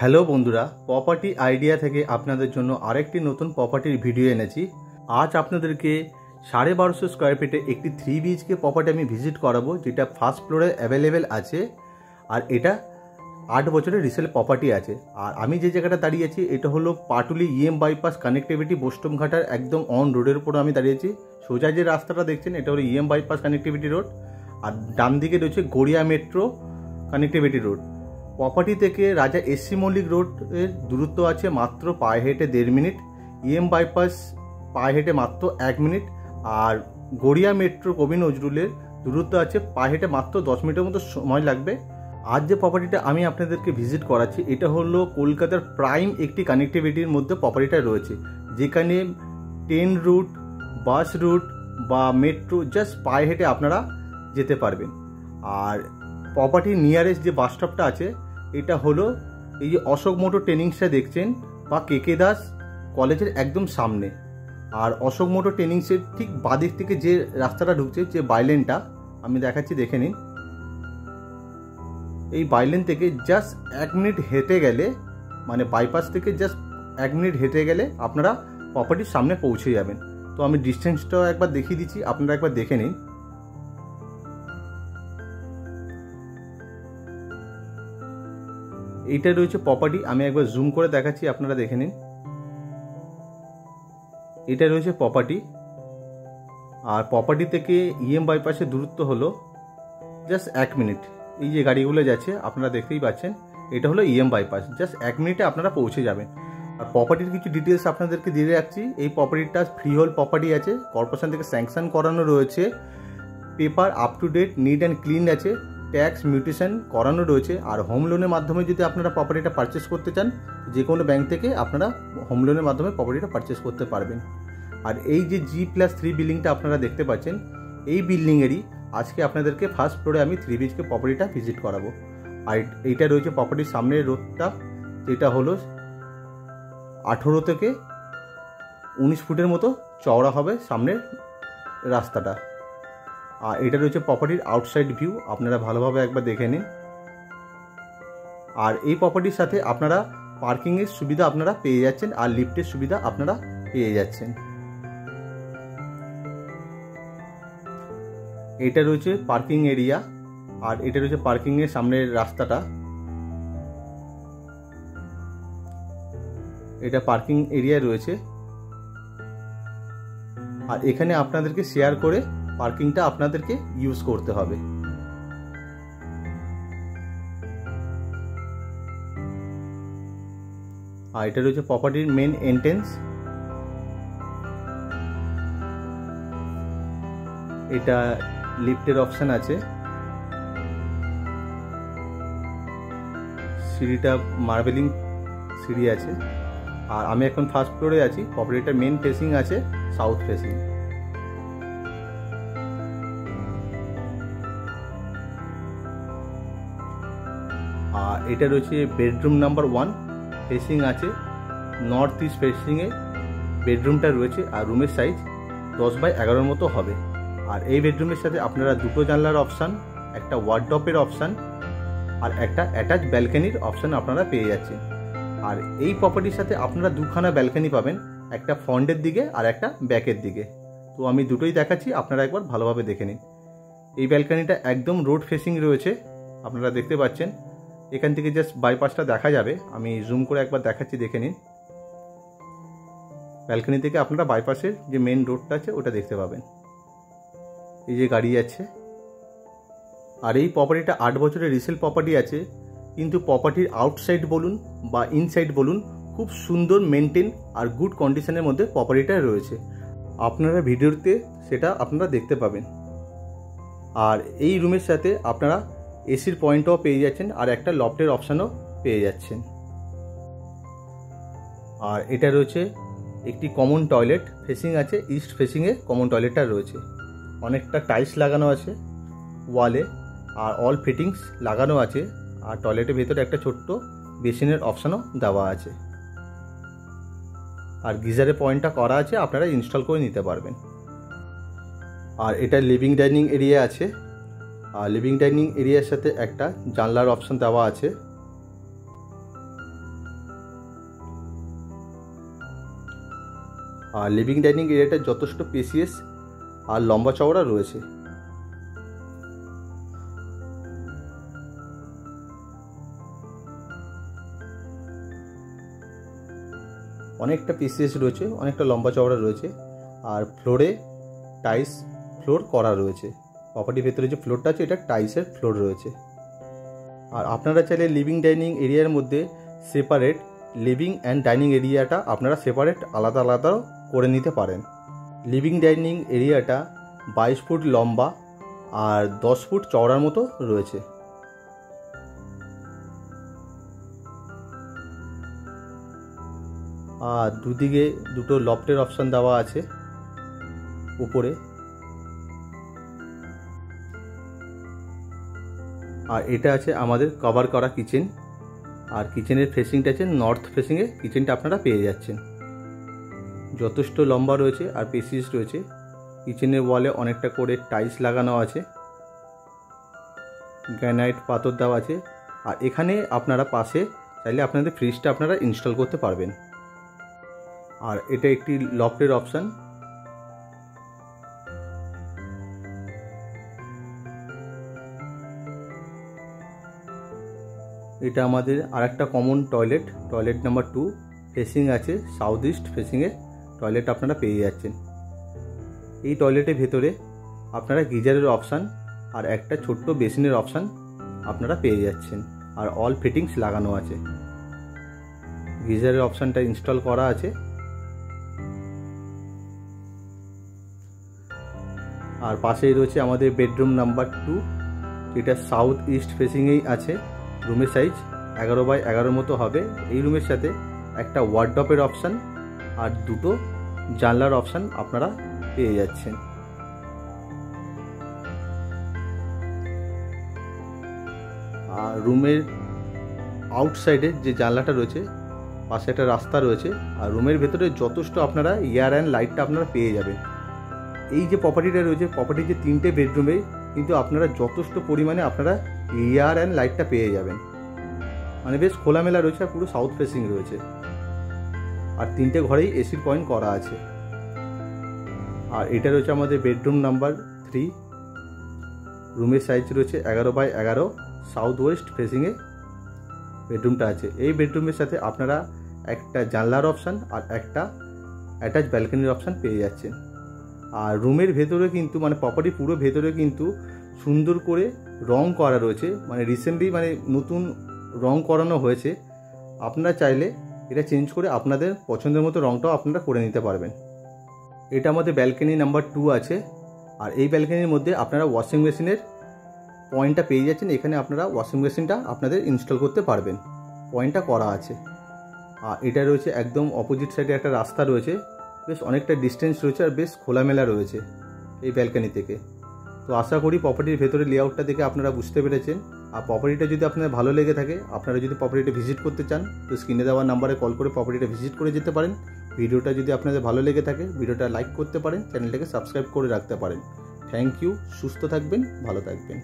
Hello বন্ধুরা, property idea থেকে আপনাদের জন্য আরেকটি নতুন প্রপার্টির ভিডিও এনেছি। আজ আপনাদেরকে 1250 স্কোয়ার ফিটে একটি 3 BHK প্রপার্টি আমি ভিজিট করাবো, যেটা ফার্স্ট ফ্লোরে অ্যাভেলেবেল আছে। আর এটা 8 বছরের রিসেল প্রপার্টি আছে। আর আমি যে জায়গাটা দাঁড়িয়ে আছি এটা হলো পাটুলি EM বাইপাস কানেক্টিভিটি বোস্টমঘাটার একদম অন রোডের উপর আমি দাঁড়িয়েছি। সোজা যে রাস্তাটা দেখছেন এটা হলো EM বাইপাস কানেক্টিভিটি রোড, আর ডান দিকে রয়েছে Garia metro connectivity road. Property থেকে রাজা SC মল্লিক রোডের দূরত্ব আছে মাত্র পায়ে হেঁটে 1.5 মিনিট, EM বাইপাস পায়ে হেঁটে মাত্র 1 মিনিট, আর গড়িয়া মেট্রো কবি নজরুলের দূরত্ব আছে পায়ে হেঁটে মাত্র 10 মিনিটের মতো সময় লাগবে। আজ যে প্রপার্টিটা আমি আপনাদেরকে ভিজিট করাচ্ছি এটা হলো কলকাতার প্রাইম একটি কানেক্টিভিটির মধ্যে প্রপার্টিটা রয়েছে, যেখানে ট্রেন রুট, বাস রুট বা মেট্রো জাস্ট পায়ে হেঁটে আপনারা যেতে পারবেন। আর প্রপার্টির নিয়ারেস্ট যে বাস স্টপটা আছে এটা হলো এই যে অশোক মোটর ট্রেনিংসটা দেখছেন বা KK দাস কলেজের একদম সামনে। আর অশোক মোটর ট্রেনিংসের ঠিক বাদিক থেকে যে রাস্তাটা ঢুকছে, যে বাইলেনটা আমি দেখাচ্ছি, দেখে নিন। এই বাইলেন থেকে জাস্ট 1 মিনিট হেঁটে গেলে, মানে বাইপাস থেকে জাস্ট 1 মিনিট হেঁটে গেলে আপনারা প্রপার্টির সামনে পৌঁছে যাবেন। তো আমি ডিস্টেন্সটাও একবার দেখিয়ে দিচ্ছি, আপনারা একবার দেখে নিন। এইটা রয়েছে প্রপার্টি, আমি একবার জুম করে দেখাচ্ছি, আপনারা দেখে নিন। এটা রয়েছে প্রপার্টি, আর প্রপার্টি থেকে EM বাইপাসের দূরত্ব হলো জাস্ট 1 মিনিট। এই যে গাড়িগুলো যাচ্ছে আপনারা দেখতেই পাচ্ছেন, এটা হলো EM বাইপাস, জাস্ট 1 মিনিটে আপনারা পৌঁছে যাবেন। আর প্রপার্টির কিছু ডিটেলস আপনাদেরকে দিয়ে রাখছি। এই প্রপার্টিটা ফ্রি হোল্ড প্রপার্টি আছে, কর্পোরেশন থেকে স্যাংশন করানো রয়েছে, paper up to date neat and clean আছে, ট্যাক্স মিউটেশন করানো রয়েছে। আর হোম লোনের মাধ্যমে যদি আপনারা প্রপার্টিটা পারচেস করতে চান, যে কোনো ব্যাংক থেকে আপনারা হোম লোনের মাধ্যমে প্রপার্টিটা পারচেস করতে পারবেন। আর এই যে G+3 বিল্ডিংটা আপনারা দেখতে পাচ্ছেন, এই বিল্ডিংয়েরই আজকে আপনাদেরকে ফার্স্ট ফ্লোরে আমি 3 BHK প্রপার্টিটা ভিজিট করাবো। আর এইটা রয়েছে প্রপার্টির সামনের রোডটা, যেটা হলো 18 থেকে 19 ফুটের মতো চওড়া হবে সামনের রাস্তাটা। আর এটা রয়েছে প্রপার্টির আউটসাইড ভিউ, আপনারা ভালোভাবে একবার দেখে নিন। আর এই প্রপার্টির সাথে আপনারা পার্কিংয়ের সুবিধা আপনারা পেয়ে যাচ্ছেন, আর লিফটের সুবিধা আপনারা পেয়ে যাচ্ছেন। এটা রয়েছে পার্কিং এরিয়া, আর এটা রয়েছে পার্কিংয়ের সামনের রাস্তাটা। এটা পার্কিং এরিয়া রয়েছে, আর এখানে আপনাদেরকে শেয়ার করে পার্কিংটা আপনাদেরকে ইউজ করতে হবে। আর এটা রয়েছে প্রপার্টির মেন এন্ট্রেন্স। এটা লিফটের অপশন আছে, সিঁড়িটা মার্বেলিং সিঁড়ি আছে। আর আমি এখন ফার্স্ট ফ্লোরে আছি। প্রপার্টিটার মেন ফেসিং আছে সাউথ ফেসিং। আর এটা রয়েছে বেডরুম নাম্বার 1, ফেসিং আছে নর্থ ইস্ট ফেসিংয়ে বেডরুমটা রয়েছে। আর রুমের সাইজ 10x11 মতো হবে। আর এই বেডরুমের সাথে আপনারা 2টো জানলার অপশান, একটা ওয়ার্ডরোবের অপশান, আর একটা অ্যাটাচ ব্যালকনির অপশান আপনারা পেয়ে যাচ্ছেন। আর এই প্রপার্টির সাথে আপনারা 2খানা ব্যালকনি পাবেন, একটা ফ্রন্টের দিকে আর একটা ব্যাকের দিকে। তো আমি দুটোই দেখাচ্ছি, আপনারা একবার ভালোভাবে দেখে নিন। এই ব্যালকনিটা একদম রোড ফেসিং রয়েছে, আপনারা দেখতে পাচ্ছেন। এখান থেকে জাস্ট বাইপাসটা দেখা যাবে, আমি জুম করে একবার দেখাচ্ছি, দেখে নিন। ব্যালকনি থেকে আপনারা বাইপাসের যে মেন রোডটা আছে ওটা দেখতে পাবেন। এই যে গাড়ি যাচ্ছে। আর এই প্রপার্টিটা 8 বছরের রিসেল প্রপার্টি আছে, কিন্তু প্রপার্টির আউটসাইড বলুন বা ইনসাইড বলুন খুব সুন্দর মেনটেন আর গুড কন্ডিশনের মধ্যে প্রপার্টিটা রয়েছে। আপনারা ভিডিওতে সেটা আপনারা দেখতে পাবেন। আর এই রুমের সাথে আপনারা এসির পয়েন্টও পেয়ে যাচ্ছেন, আর একটা লফটের অপশানও পেয়ে যাচ্ছেন। আর এটা রয়েছে একটি কমন টয়লেট, ফেসিং আছে ইস্ট ফেসিংয়ে কমন টয়লেটটা রয়েছে। অনেকটা টাইলস লাগানো আছে ওয়ালে, আর অল ফিটিংস লাগানো আছে। আর টয়লেটের ভেতরে একটা ছোট্ট বেসিনের অপশানও দেওয়া আছে। আর গিজারের পয়েন্টটা করা আছে, আপনারা ইনস্টল করে নিতে পারবেন। আর এটা লিভিং ডাইনিং এরিয়া আছে, আর লিভিং ডাইনিং এরিয়ার সাথে একটা জানলার অপশন দেওয়া আছে। আর লিভিং ডাইনিং এরিয়াটা যথেষ্ট স্পেসিয়াস আর লম্বা চওড়া রয়েছে। অনেকটা স্পেসিয়াস রয়েছে, অনেকটা লম্বা চওড়া রয়েছে। আর ফ্লোরে টাইলস ফ্লোর করা রয়েছে। প্রপার্টির ভেতরে যে ফ্লোরটা আছে এটা টাইলসের ফ্লোর রয়েছে। আর আপনারা চাইলে লিভিং ডাইনিং এরিয়ার মধ্যে সেপারেট লিভিং অ্যান্ড ডাইনিং এরিয়াটা আপনারা সেপারেট আলাদা আলাদাও করে নিতে পারেন। লিভিং ডাইনিং এরিয়াটা 22 ফুট লম্বা আর 10 ফুট চওড়ার মতো রয়েছে। আর দুদিকে দুটো লফটের অপশান দেওয়া আছে উপরে। আর এটা আছে আমাদের কভার করা কিচেন। আর কিচেনের ফেসিংটা আছে নর্থ ফেসিংয়ে কিচেনটা আপনারা পেয়ে যাচ্ছেন। যথেষ্ট লম্বা রয়েছে আর স্পেসিয়াস রয়েছে। কিচেনের ওয়ালে অনেকটা করে টাইলস লাগানো আছে, গ্রানাইট পাথর দেওয়া আছে। আর এখানে আপনারা পাশে চাইলে আপনাদের ফ্রিজটা আপনারা ইনস্টল করতে পারবেন। আর এটা একটি লফটের অপশান। এটা আমাদের আরেকটা কমন টয়লেট নাম্বার 2 ফেসিং আছে সাউথ ইস্ট ফেসিংয়ে টয়লেট আপনারা পেয়ে যাচ্ছেন। এই টয়লেটের ভেতরে আপনারা গিজারের অপশান আর একটা ছোট্ট বেসিনের অপশান আপনারা পেয়ে যাচ্ছেন। আর অল ফিটিংস লাগানো আছে। গিজারের অপশানটা ইনস্টল করা আছে। আর পাশেই রয়েছে আমাদের বেডরুম নাম্বার 2, যেটা সাউথ ইস্ট ফেসিংয়েই আছে। রুমের সাইজ 11x11 মতো হবে। এই রুমের সাথে একটা ওয়ার্ডরোবের অপশান আর দুটো জানলার অপশান আপনারা পেয়ে যাচ্ছেন। আর রুমের আউটসাইডে যে জানলাটা রয়েছে পাশে একটা রাস্তা রয়েছে। আর রুমের ভেতরে যথেষ্ট আপনারা এয়ার অ্যান্ড লাইটটা আপনারা পেয়ে যাবেন। এই যে প্রপার্টিটা রয়েছে, প্রপার্টির যে 3টে বেডরুমে কিন্তু আপনারা যথেষ্ট পরিমাণে আপনারা এয়ার অ্যান্ড লাইটটা পেয়ে যাবেন। মানে বেশ খোলামেলা রয়েছে আর পুরো সাউথ ফেসিং রয়েছে। আর 3টে ঘরেই এসির পয়েন্ট করা আছে। আর এটা রয়েছে আমাদের বেডরুম নাম্বার 3। রুমের সাইজ রয়েছে 11x11 সাউথ ওয়েস্ট ফেসিংয়ে বেডরুমটা আছে। এই বেডরুমের সাথে আপনারা একটা জানলার অপশান আর একটা অ্যাটাচ ব্যালকনির অপশান পেয়ে যাচ্ছেন। আর রুমের ভেতরে কিন্তু মানে প্রপার্টি পুরো ভেতরে কিন্তু সুন্দর করে রং করা রয়েছে। মানে রিসেন্টলি মানে নতুন রং করানো হয়েছে। আপনারা চাইলে এটা চেঞ্জ করে আপনাদের পছন্দের মতো রংটাও আপনারা করে নিতে পারবেন। এটা আমাদের ব্যালকনি নাম্বার 2 আছে। আর এই ব্যালকনির মধ্যে আপনারা ওয়াশিং মেশিনের পয়েন্টটা পেয়ে যাচ্ছেন। এখানে আপনারা ওয়াশিং মেশিনটা আপনাদের ইনস্টল করতে পারবেন, পয়েন্টটা করা আছে। আর এটা রয়েছে একদম অপোজিট সাইডে একটা রাস্তা রয়েছে, বেশ অনেকটা ডিস্টেন্স রয়েছে আর বেশ খোলামেলা রয়েছে এই ব্যালকনি থেকে। তো আশা করি প্রপার্টির ভেতরে লেআউটটা দেখে আপনারা বুঝতে পেরেছেন। আর প্রপার্টিটা যদি আপনাদের ভালো লেগে থাকে, আপনারা যদি প্রপার্টিটা ভিজিট করতে চান, তো স্ক্রিনে দেওয়া নাম্বারে কল করে প্রপার্টিটা ভিজিট করে যেতে পারেন। ভিডিওটা যদি আপনাদের ভালো লেগে থাকে ভিডিওটা লাইক করতে পারেন, চ্যানেলটাকে সাবস্ক্রাইব করে রাখতে পারেন। Thank you. সুস্থ থাকবেন, ভালো থাকবেন।